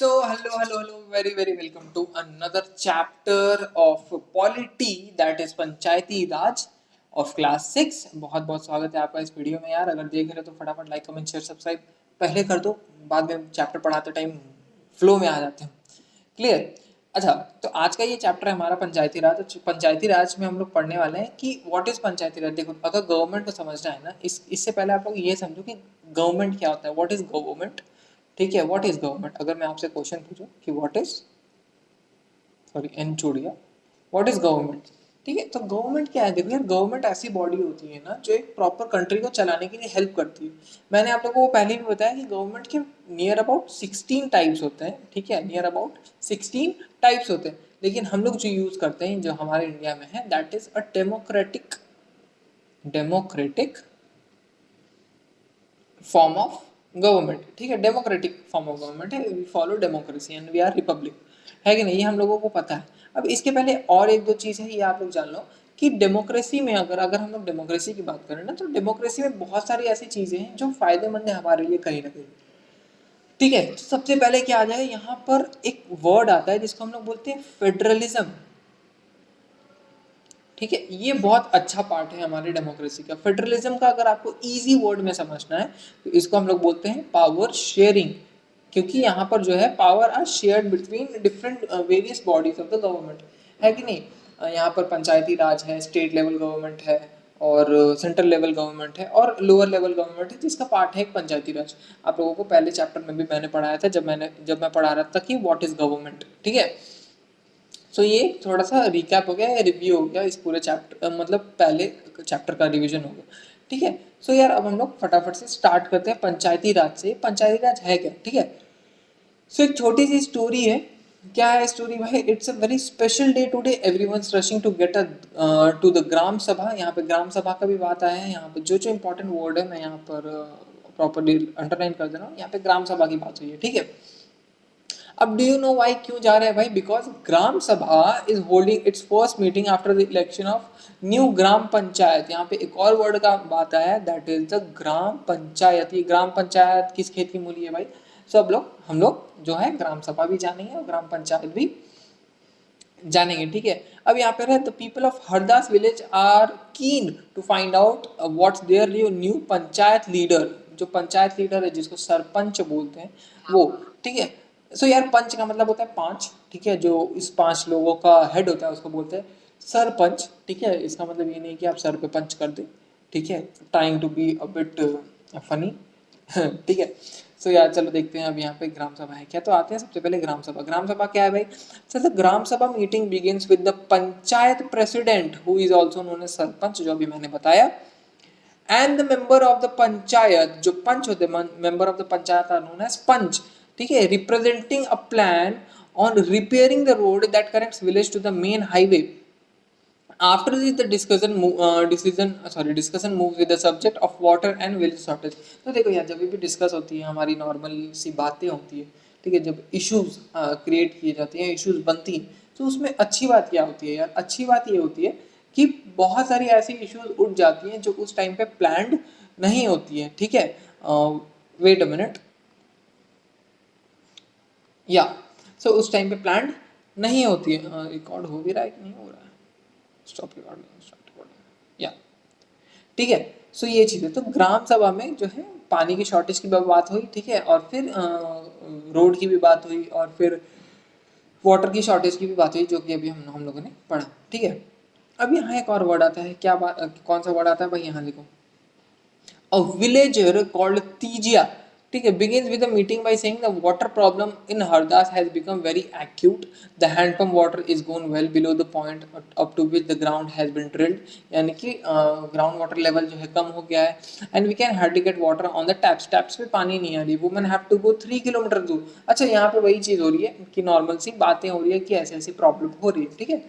Hello, very welcome to another chapter of polity that is Panchayati Raj of class 6। बहुत बहुत स्वागत है आपका इस वीडियो में यार। अगर देख रहे हो तो फटाफट लाइक कमेंट शेयर सब्सक्राइब पहले कर दो, बाद में चैप्टर पढ़ाते टाइम फ्लो में आ जाते हैं। क्लियर? अच्छा, तो आज का ये चैप्टर है हमारा पंचायती राज। तो पंचायती राज में हम लोग पढ़ने वाले हैं कि व्हाट इज पंचायती राज। देखो, अगर गवर्नमेंट को समझना है ना, इससे पहले आप लोग ये समझो कि गवर्नमेंट क्या होता है, व्हाट इज गवर्नमेंट। ठीक है, व्हाट इज गवर्नमेंट। अगर मैं आपसे क्वेश्चन पूछूं कि व्हाट इज, सॉरी एन छोड़ गया, व्हाट इज गवर्नमेंट। ठीक है, तो गवर्नमेंट क्या है। देखो यार, गवर्नमेंट ऐसी बॉडी होती है ना जो एक प्रॉपर कंट्री को चलाने के लिए हेल्प करती है। मैंने आप लोगों को पहले भी बताया कि गवर्नमेंट के नियर अबाउट 16 टाइप्स होते हैं। ठीक है, नियर अबाउट 16 टाइप्स होते हैं, लेकिन हम लोग जो यूज करते हैं, जो हमारे इंडिया में है, that is a democratic form of government. ठीक है, डेमोक्रेटिक फॉर्म ऑफ गवर्नमेंट है। We follow democracy and we are republic, है कि नहीं, ये हम लोगों को पता है। अब इसके पहले और एक दो चीज़ है, ये आप लोग जान लो कि डेमोक्रेसी में अगर हम लोग डेमोक्रेसी की बात करें ना, तो डेमोक्रेसी में बहुत सारी ऐसी चीज़ें हैं जो फायदेमंद है हमारे लिए कहीं ना कहीं। ठीक है, तो सबसे पहले क्या आ जाएगा, यहाँ पर एक वर्ड आता है जिसको हम लोग बोलते हैं फेडरलिज्म। ठीक है, ये बहुत अच्छा पार्ट है हमारे डेमोक्रेसी का। फेडरलिज्म का अगर आपको इजी वर्ड में समझना है तो इसको हम लोग बोलते हैं पावर शेयरिंग, क्योंकि यहाँ पर जो है power are shared between different various bodies of the government, है कि नहीं। यहाँ पर पंचायती राज है, स्टेट लेवल गवर्नमेंट है, और सेंट्रल लेवल गवर्नमेंट है, और लोअर लेवल गवर्नमेंट है, जिसका पार्ट है एक पंचायती राज। आप लोगों को पहले चैप्टर में भी मैंने पढ़ाया था, जब मैं पढ़ा रहा था कि व्हाट इज गवर्नमेंट। ठीक है, सो ये थोड़ा सा रिकैप हो गया या रिव्यू हो गया इस पूरे चैप्टर, मतलब पहले चैप्टर का रिवीजन हो गया। ठीक है, सो यार अब हम लोग फटाफट से स्टार्ट करते हैं पंचायती राज से। पंचायती राज है क्या? ठीक है, सो एक छोटी सी स्टोरी है। क्या है स्टोरी भाई? It's a very special day today, everyone's rushing to get to the gram sabha. यहाँ पे ग्राम सभा का भी बात आया है। यहाँ पे जो इंपॉर्टेंट वर्ड है मैं यहाँ पर प्रॉपरली अंडरलाइन कर दे रहा हूँ। यहाँ पे ग्राम सभा की बात हुई है। ठीक है, अब डू यू नो वाई क्यों जा रहे हैं भाई? Because gram sabha is holding its first meeting after the election of new gram panchayat. यहाँ पे एक और वर्ड का बात आया है, that is the gram panchayat. ये ग्राम पंचायत किस खेत की मूली है भाई? सो अब हम लोग जो है ग्राम सभा भी जानेंगे और ग्राम पंचायत भी जानेंगे। ठीक है, अब यहाँ पे the people of Hardas village are keen to find out what's there new panchayat leader. जो पंचायत लीडर है, जिसको सरपंच बोलते हैं, वो। ठीक है, सो यार पंच का मतलब होता है पांच। ठीक है, जो इस पांच लोगों का हेड होता है उसको बोलते हैं सरपंच। ठीक है, इसका मतलब ये नहीं कि आप सर पे पंच कर दे। ठीक है, trying to be a bit funny. ठीक है, सो यार चलो देखते हैं अब यहाँ पे ग्राम सभा है क्या। तो आते हैं सबसे पहले ग्राम सभा। ग्राम सभा क्या है भाई? सो the gram sabha meeting begins with the panchayat president who is also known as sarpanch, जो अभी मैंने बताया, and the member of the panchayat. जो पंच होते हैं, member of the panchayat are known as panch. ठीक है, representing a plan on repairing the road that connects village to the main highway. After this, the discussion moves with the subject of water and village shortage। तो देखो यार, जब भी discuss होती है, हमारी नॉर्मल सी बातें होती है। ठीक है, जब इश्यूज क्रिएट किए जाते हैं, इश्यूज बनती हैं, तो उसमें अच्छी बात क्या होती है यार? अच्छी बात ये होती है कि बहुत सारी ऐसी इश्यूज उठ जाती हैं जो उस टाइम पे प्लान्ड नहीं होती है। ठीक है, वेट अ मिनट, या सो उस टाइम पे प्लान्ड नहीं होती है। रिकॉर्ड हो भी रहा है कि नहीं हो रहा है? स्टॉप रिकॉर्डिंग, स्टार्ट रिकॉर्डिंग, या। ठीक है, सो ये चीज़ है। तो ग्राम सभा में जो है पानी की शॉर्टेज की बात हुई। ठीक है, और फिर रोड की भी बात हुई, और फिर वाटर की शॉर्टेज की भी बात हुई, जो कि अभी हम लोगों ने पढ़ा। ठीक है, अब यहाँ एक और वर्ड आता है। क्या बात, कौन सा वर्ड आता है भाई? यहाँ देखो, a villager called Tijia, ठीक है, begins with the meeting by saying the water problem in Hardas has become very acute. The hand pump water is gone well below the point up to which the ground has been drilled, यानी कि ground water level जो है कम हो गया है, and we can hardly get water on the taps। taps पे पानी नहीं आ रही, women have to go 3 kilometre दूर। अच्छा, यहाँ पे वही चीज़ हो रही है कि नॉर्मल सी बातें हो रही है कि ऐसी ऐसी प्रॉब्लम हो रही है। ठीक है,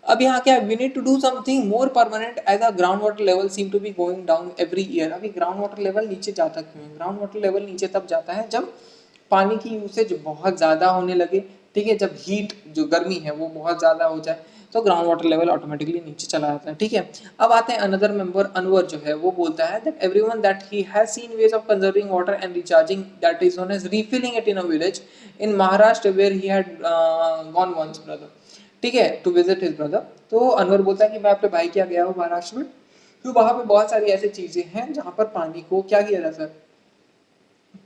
अब यहाँ क्या, we need to do something more permanent as a ground water level seem to be going down every year. अभी ग्राउंड वाटर लेवल नीचे जाता क्यों है? ग्राउंड वाटर लेवल नीचे तब जाता है जब पानी की यूसेज बहुत ज़्यादा होने लगे। ठीक है, जब हीट, जो गर्मी है, वो बहुत ज़्यादा हो जाए, तो ग्राउंड वाटर लेवल ऑटोमेटिकली नीचे चला जाता है, ठीक है। अब आते हैं अनदर मेंबर अनवर जो है वो बोलता है that everyone that he has seen ways of conserving water and recharging that is known as refilling it in a village in Maharashtra where he had gone once brother, ठीक है, टू विजिट हिज ब्रदर। तो अनवर बोलता है कि मैं अपने भाई के यहाँ गया हूँ महाराष्ट्र में, तो वहां पे बहुत सारी ऐसी चीजें हैं जहां पर पानी को क्या किया जाता है,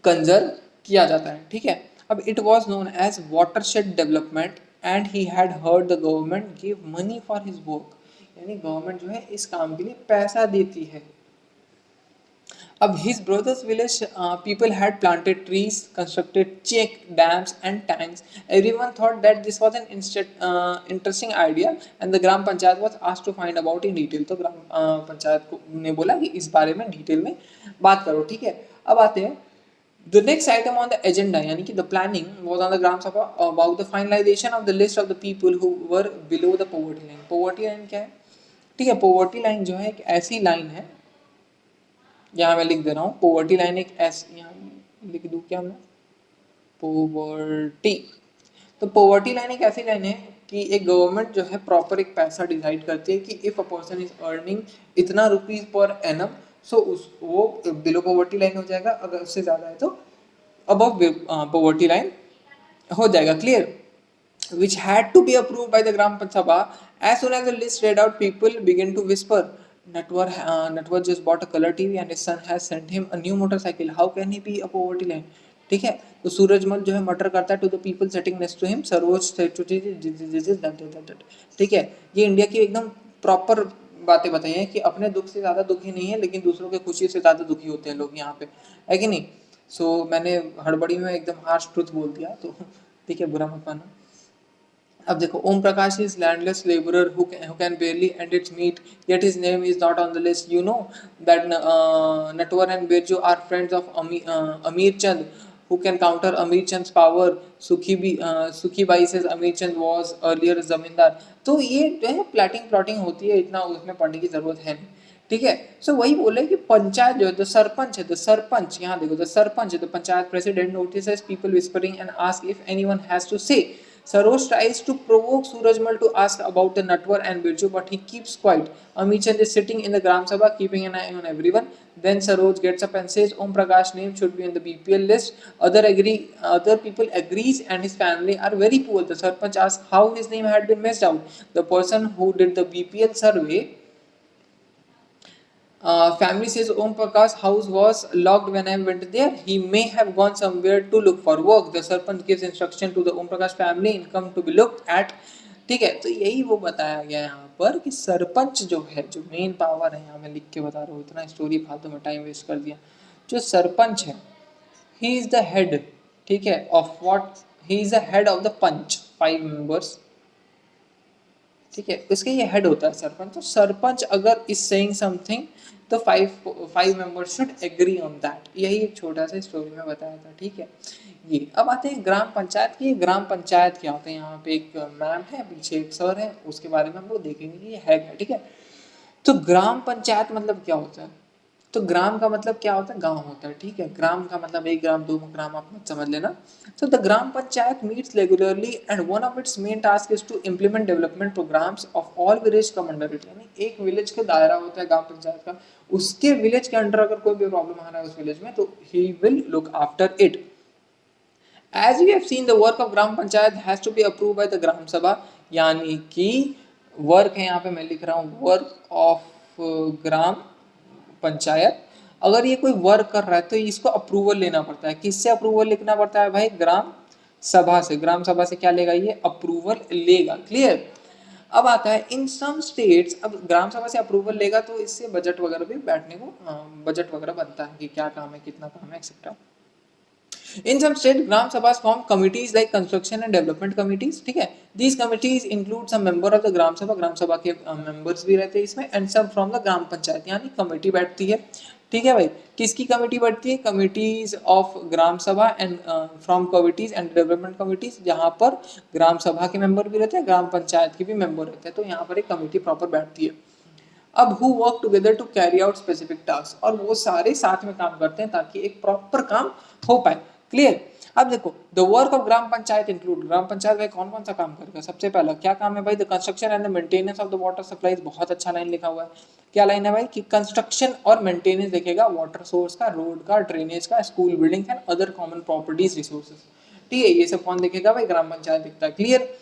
कंजर्व किया जाता है, ठीक है। अब it was known as watershed development and he had heard the government give money for his work, यानी गवर्नमेंट जो है इस काम के लिए पैसा देती है। अब his brother's village people had planted trees, constructed check dams and tanks. Everyone thought that this was an interesting idea and the gram panchayat was asked to find about in detail. तो ग्राम पंचायत को ने बोला कि इस बारे में detail में बात करो, ठीक है। अब आते हैं the next item on the agenda, यानी कि the planning was on the Gram Sabha about the finalization of the list of the people who were below the poverty line. poverty line क्या है, ठीक है। poverty line जो है एक ऐसी लाइन है, यहाँ मैं लिख दे रहा हूँ poverty line एक ऐसी, यहाँ लिख दूँ क्या मैं, poverty, तो poverty line एक ऐसी लाइन है कि एक गवर्नमेंट जो है प्रॉपर एक पैसा डिसाइड करती है कि if a person is earning इतना रुपीज पर एनम, सो उस वो बिलो पॉवर्टी लाइन हो जाएगा, अगर उससे ज्यादा है तो अबव पॉवर्टी लाइन हो जाएगा, clear. which had to be approved by the Gram Sabha. As soon as the list read out, people began to whisper, Natwar just bought a color TV and his son has sent him a new motorcycle. How can he be a poverty line? ठीक है, तो सूरजमल जो है matter करता है to the people sitting next to him, Saroj ठीक है। ये इंडिया की एकदम प्रॉपर बातें बताई हैं कि अपने दुख से ज्यादा दुखी नहीं है, लेकिन दूसरों के खुशी से ज्यादा दुखी होते हैं लोग यहाँ पे, है कि नहीं। सो मैंने हड़बड़ी में एकदम हार्श ट्रुथ बोल दिया, तो ठीक है, बुरा मत मानो। अब देखो, Om Prakash is landless labourer who can barely earn its meat, yet his name is not on the list. You know that Natwar and Birju are friends of Amir Chand, who can counter Amir Chand's power. Sukhi Bai says Amir Chand was earlier zamindar. तो ये जो है plotting होती है, इतना उसमें पढ़ने की जरूरत है नहीं, ठीक है। सो वही बोले कि पंचायत जो है, तो सरपंच है, तो सरपंच यहाँ देखो, तो सरपंच है, तो panchayat president notices people whispering and ask if anyone has to say. Saroj tries to provoke Surajmal to ask about the Natwar and Birju, but he keeps quiet. Amichand is sitting in the Gram Sabha, keeping an eye on everyone. Then Saroj gets up and says, Om Prakash's name should be in the BPL list. Other people agrees, and his family are very poor. The Sarpanch asks how his name had been missed out. The person who did the BPL survey family says Om Prakash's house was locked when I went there. He may have gone somewhere to look for work. The Sarpanch gives instruction to the Om Prakash family income to be looked at. ठीक है, तो यही वो बताया गया यहाँ पर कि सरपंच जो है, जो मेन पावर है, यहाँ मैं लिख के बता रहा हूँ, इतना स्टोरी फालतू में टाइम वेस्ट कर दिया। जो सरपंच है, ही इज द हेड, ठीक है, of what, he is the head of the panch, 5 members, ठीक है, इसके ये हेड होता है सरपंच। तो सरपंच अगर इज सेइंग समथिंग, तो 5 members should agree on that. यही एक छोटा सा स्टोरी में बताया था, ठीक है। ये अब आते हैं ग्राम पंचायत की। ग्राम पंचायत क्या होते हैं, यहाँ पे एक मैम है, पीछे एक सर है, उसके बारे में हम लोग देखेंगे कि ये है क्या, ठीक है। तो ग्राम पंचायत मतलब क्या होता है, तो ग्राम का मतलब क्या होता है, गांव होता है, ठीक है। ग्राम का मतलब 1 ग्राम 2 ग्राम, आप मत समझ लेना। तो the gram panchayat meets regularly and one of its main task is to implement development programmes of all village come under it, यानी एक विलेज का दायरा होता है ग्राम पंचायत का, उसके विलेज के अंडर अगर कोई भी प्रॉब्लम आ रहा है उस विलेज में, तो he will look after it. As we have seen, the work of gram panchayat has to be approved by the ग्राम सभा, यानी कि वर्क है, यहाँ पे मैं लिख रहा हूँ वर्क ऑफ ग्राम पंचायत। अगर ये कोई वर्क कर रहा है तो इसको अप्रूवल लेना पड़ता है। किससे अप्रूवल लेना पड़ता है भाई, ग्राम सभा से। ग्राम सभा से क्या लेगा, ये अप्रूवल लेगा, क्लियर। अब आता है इन सम स्टेट्स, अब ग्राम सभा से अप्रूवल लेगा तो इससे बजट वगैरह भी बैठने को, बजट वगैरह बनता है कि क्या काम है, कितना काम है, etcetera. In some state, Gram Sabhas form committees like construction and development committees, ठीक है। These committees include some member of the Gram Sabha के members भी रहते हैं इसमें, and some from the ग्राम पंचायत, यानी कमेटी बैठती है, ठीक है भाई। किसकी कमेटी बैठती है, committees of gram sabha and from committees and development committees, जहाँ पर ग्राम सभा के मेंबर भी रहते हैं, ग्राम पंचायत के भी मेंबर रहते हैं, तो यहाँ पर एक कमेटी प्रॉपर बैठती है। अब who work together to carry out specific task, और वो सारे साथ में काम करते हैं ताकि एक प्रॉपर काम हो पाए। क्लियर। अब देखो the work of gram panchayat include, gram panchayat भाई कौन कौन सा काम करेगा, सबसे पहला क्या काम है भाई, the construction and the maintenance of the water supplies, बहुत अच्छा लाइन लिखा हुआ है, क्या लाइन है भाई कि कंस्ट्रक्शन और मेंटेनेंस देखेगा वाटर सोर्स का, रोड का, ड्रेनेज का, school building and other common properties resources, ठीक है, ये सब कौन देखेगा भाई, ग्राम पंचायत दिखता है, क्लियर।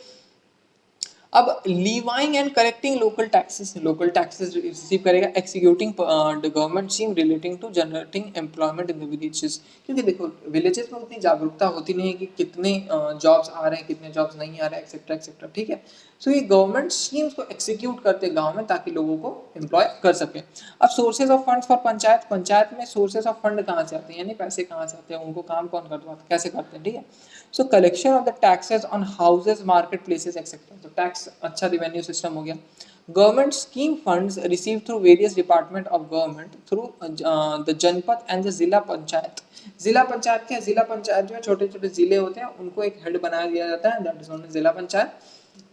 अब levying and correcting local taxes receive करेगा, executing the government scheme relating to generating employment in the villages, क्योंकि देखो विलेजेस में उतनी जागरूकता होती नहीं है कि कितने जॉब्स आ रहे हैं कितने जॉब्स नहीं आ रहे हैं एक्सेट्रा एक्सेट्रा, ठीक है। सो ये गवर्नमेंट स्कीम्स को एक्सिक्यूट करते हैं गांव में ताकि लोगों को एम्प्लॉय कर सके। अब sources of funds for panchayat, panchayat में सोर्सेज ऑफ फंड कहाँ से आते हैं, यानी पैसे कहाँ से आते हैं, उनको काम कौन करवाते हैं, कैसे करते हैं, ठीक है। सो collection of the taxes on houses, market places etcetera, तो टैक्स अच्छा रिवेन्यू सिस्टम हो गया। Government scheme funds receive through various department of government through the जनपद एंड द जिला पंचायत, जिला पंचायत क्या है, जिला पंचायत जो है छोटे छोटे जिले होते हैं उनको एक हेड बना दिया जाता है, दैट इज नोन एज जिला पंचायत,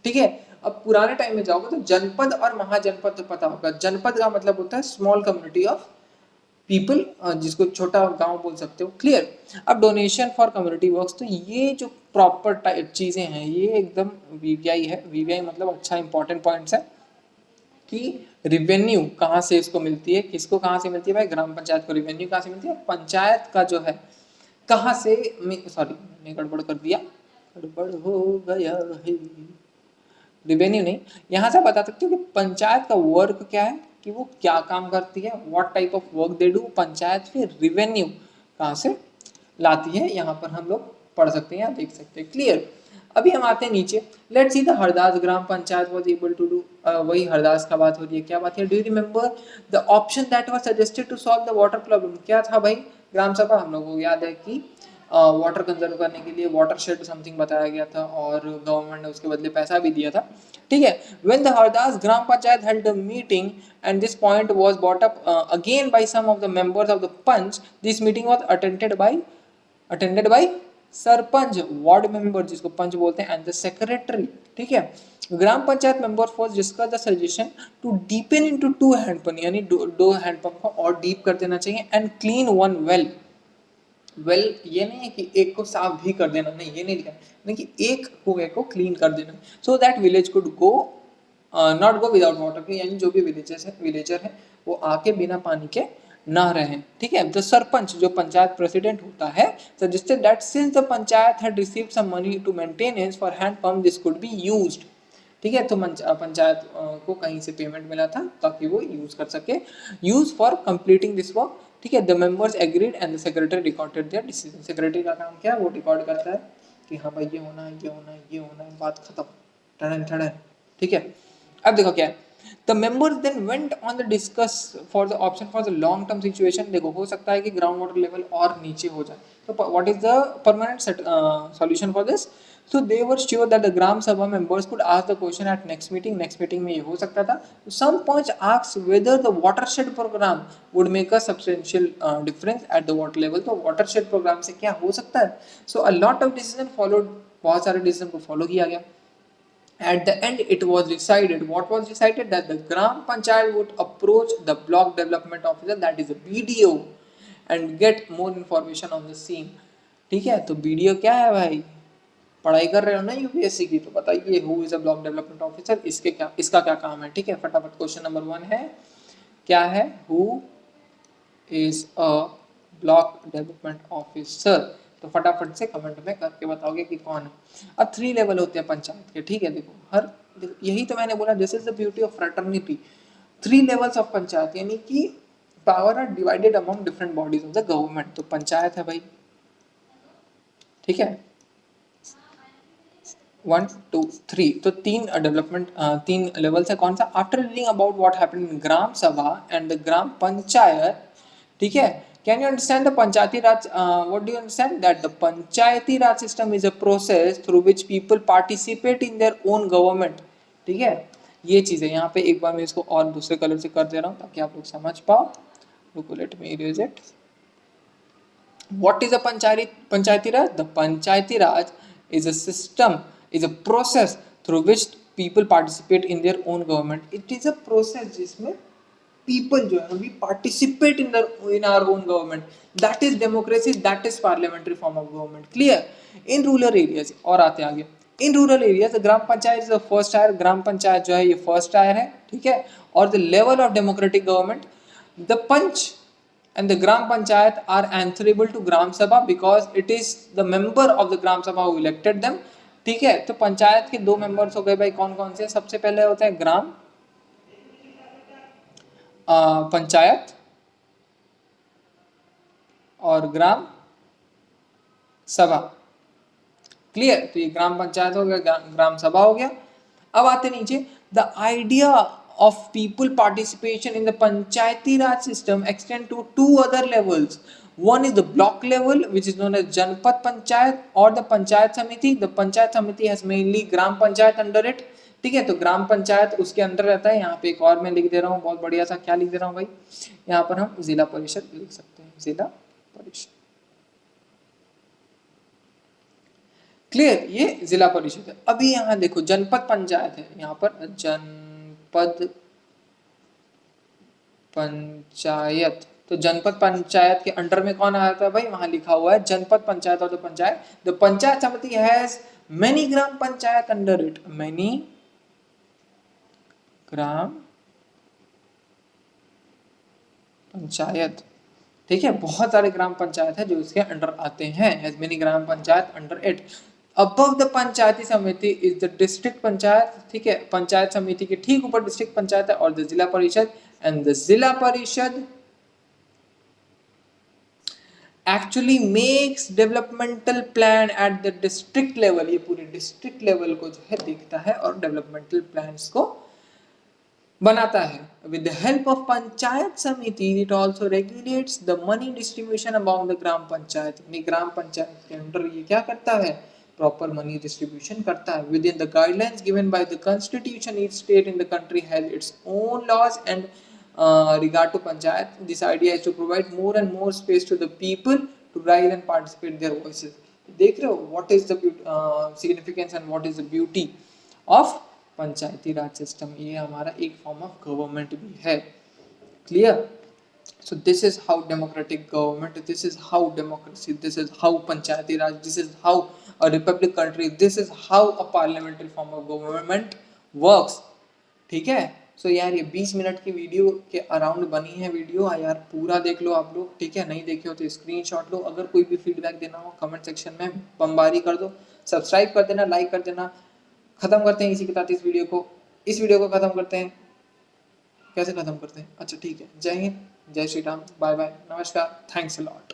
ठीक है। अब पुराने टाइम में जाओगे तो जनपद और महाजनपद तो पता होगा, जनपद का मतलब होता है स्मॉल कम्युनिटी ऑफ पीपल, जिसको छोटा गांव बोल सकते हो, क्लियर। अब डोनेशन फॉर कम्युनिटी वर्क्स, तो ये जो प्रॉपर टाइप चीजें हैं ये एकदम वीवीआई है, वीवीआई मतलब अच्छा इंपॉर्टेंट पॉइंट्स है कि रिवेन्यू कहाँ से इसको मिलती है, किसको कहाँ से मिलती है भाई, ग्राम पंचायत को रिवेन्यू कहाँ से मिलती है, पंचायत का जो है कहाँ से, सॉरी मैंने गड़बड़ कर दिया, गड़बड़ हो गया है, रिवेन्यू नहीं, यहाँ से बता सकते हो कि पंचायत का वर्क क्या है, कि वो क्या काम करती है, what type of work they do, panchayat फिर रिवेन्यू कहाँ से लाती है, यहाँ पर हम लोग पढ़ सकते हैं या देख सकते हैं, क्लियर। अभी हम आते हैं नीचे, let's see the Hardas gram panchayat was able to do, वही हरदास का बात हो रही है, क्या बात है, do you remember the option that was suggested to solve the water problem, क्या था भाई ग्राम सभा, हम लोगों को याद है कि वाटर कंजर्व करने के लिए वाटर शेड समथिंग बताया गया था और गवर्नमेंट ने उसके बदले पैसा भी दिया था, ठीक है। When the Hardas gram panchayat held a meeting and this point was brought up again by some of the members of the panch, this meeting was attended by sarpanch, ward member जिसको पंच बोलते हैं, एंड द सेक्रेटरी, ठीक है। Gram panchayat member first discuss the suggestion to deepen into two hand pump, यानी दो hand pump को और deep कर देना चाहिए, and clean one well, well ये नहीं है कि एक को साफ भी कर देना, नहीं ये नहीं लिखा, नहीं कि एक कुएं को क्लीन कर देना, so that village could go not go without water, यानी जो भी विलेजर है वो आके बिना पानी के ना रहें, ठीक है। द सरपंच जो पंचायत प्रेसिडेंट होता है suggested that since the panchayat had received some money to maintenance for hand pump this could be used, ठीक है। तो पंचायत को कहीं से पेमेंट मिला था ताकि वो यूज कर सके, use for completing this work, ठीक है। The members agreed and the secretary recorded there decision, secretary का काम क्या है, वो रिकॉर्ड करता है कि हाँ भाई ये होना है ये होना है ये होना है, बात खत्म, ठड़न ठड़न, ठीक है। अब देखो क्या है, the members then went on the discuss for the option for the long term situation, देखो हो सकता है कि ग्राउंड वाटर लेवल और नीचे हो जाए, तो what is the permanent solution for this, so they were sure that the gram sabha members could ask the question at next meeting में ये हो सकता था, some punch asked whether the watershed program would make a substantial difference at the water level, तो watershed program से क्या हो सकता है, so a lot of decision followed, बहुत सारे decision को follow किया गया। At the end it was decided, what was decided, that the gram panchayat would approach the block development officer, that is the BDO, and get more information on the scene, ठीक है। तो BDO क्या है भाई, पढ़ाई कर रहे हो ना यूपीएससी की, तो बताइए who is a block development officer, इसका क्या काम है, ठीक है। फटाफट क्वेश्चन नंबर 1 है, क्या है, who is a block development officer, तो फटाफट से कमेंट में करके बताओगे कि कौन है। अब 3 लेवल होते हैं पंचायत के, ठीक है। देखो यही तो मैंने बोला, this is the beauty of fraternity, 3 levels of panchayat, यानी कि power are divided among different bodies of the government, तो पंचायत है भाई, ठीक है, 1 2 3, तो 3 लेवल्स है, कौन सा, after reading about what happened in gram sabha and the gram panchayat, ठीक है। Can you understand the panchayati raj, what do you understand, that the panchayati raj system is a process through which people participate in their own government, ठीक है। ये चीज है, यहाँ पे एक बार मैं इसको और दूसरे कलर से कर दे रहा हूँ ताकि आप लोग समझ पाओ, रुको let me erase it. What is a panchayati raj? The panchayati raj is a system, is a process through which people participate in their own government. It is a process जिसमें पीपल जो है we participate in our own government, that is democracy, that is parliamentary form of government. Clear? In rural areas और आते आगे, in rural areas gram panchayat is the first tier, gram panchayat जो है ये first tier है, ठीक है। और the level of democratic government, the panch and the gram panchayat are answerable to gram sabha because it is the member of the gram sabha who elected them, ठीक है। तो पंचायत के दो मेंबर्स हो गए भाई, कौन कौन से? सबसे पहले होते हैं ग्राम पंचायत और ग्राम सभा। क्लियर? तो ये ग्राम पंचायत हो गया, ग्राम सभा हो गया। अब आते नीचे, the idea of people participation in the panchayati raj system extend to two other levels. One is the block level, which is known as janpad panchayat or the panchayat samiti. The panchayat samiti has mainly gram panchayat under it, ठीक है। तो ग्राम पंचायत उसके अंदर रहता है। यहाँ पे एक और मैं लिख दे रहा हूँ बहुत बढ़िया सा, क्या लिख दे रहा हूँ भाई, यहाँ पर हम जिला परिषद लिख सकते हैं, जिला परिषद। क्लियर? ये जिला परिषद है। अभी यहाँ देखो जनपद पंचायत है, यहाँ पर जनपद पंचायत, तो जनपद पंचायत के अंडर में कौन आता है भाई? वहां लिखा हुआ है जनपद पंचायत और the panchayat samiti has many gram panchayat under it, many gram panchayat, ठीक है। बहुत सारे ग्राम पंचायत है जो इसके अंडर आते हैं, has many gram panchayat under it. Above the panchayati samiti is the district panchayat, ठीक है। पंचायत समिति के ठीक ऊपर डिस्ट्रिक्ट पंचायत है और द जिला परिषद, एंड द जिला परिषद actually makes developmental plan at the district level. ये पूरे डिस्ट्रिक्ट लेवल को जो है देखता है और डेवलपमेंटल प्लान्स को बनाता है। With the help of panchayat samiti it also regulates the money distribution among the gram panchayat. यानी ग्राम पंचायत के अंडर ये क्या करता है? प्रॉपर मनी डिस्ट्रीब्यूशन करता है। Within the guidelines given by the constitution, each state in the country has its own laws and regard to panchayat. This idea is to provide more and more space to the people to rise and participate their voices. देख रहे हो what is the significance and what is the beauty of Panchayati raj system? ये हमारा एक form of government भी है। Clear? So this is how democratic government, this is how democracy, this is how panchayati raj, this is how a republic country, this is how a parliamentary form of government works, ठीक है। सो यार ये 20 minute की video के around बनी है video, यार पूरा देख लो आप लोग, ठीक है। नहीं देखे हो तो स्क्रीनशॉट लो। अगर कोई भी फीडबैक देना हो कमेंट सेक्शन में बमबारी कर दो, सब्सक्राइब कर देना, लाइक कर देना। खत्म करते हैं इसी के साथ इस वीडियो को खत्म करते हैं। कैसे खत्म करते हैं? अच्छा ठीक है। जय हिंद, जय श्री राम, बाय बाय, नमस्कार, थैंक्स अ लॉट।